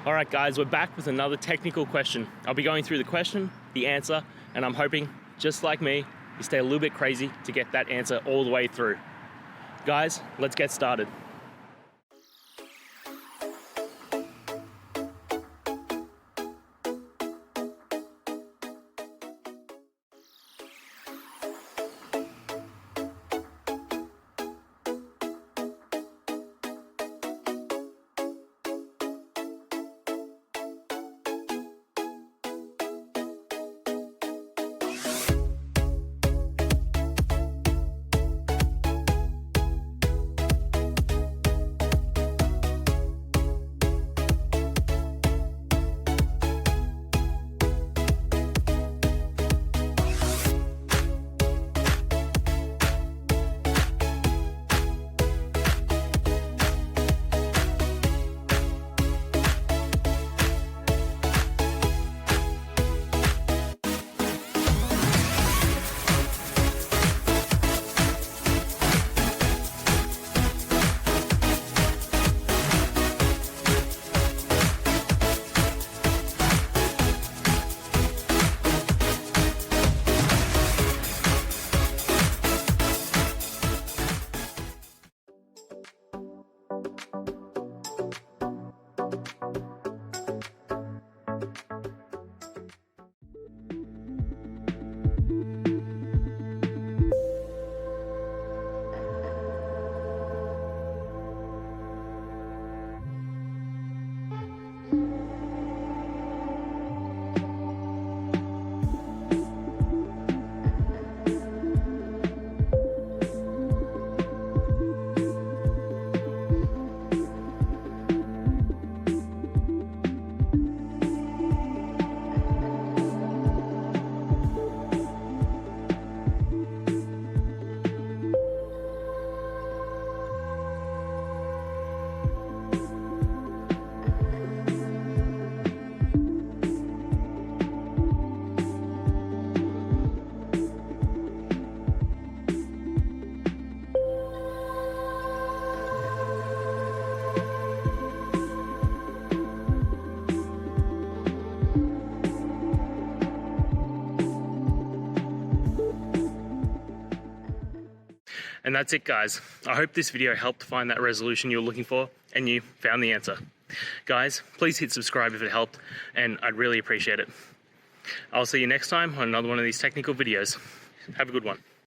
All right, guys, we're back with another technical question. I'll be going through the question, the answer, and I'm hoping, just like me, you stay a little bit crazy to get that answer all the way through. Guys, let's get started. And that's it, guys. I hope this video helped find that resolution you're looking for and you found the answer. Guys, please hit subscribe if it helped, and I'd really appreciate it. I'll see you next time on another one of these technical videos. Have a good one.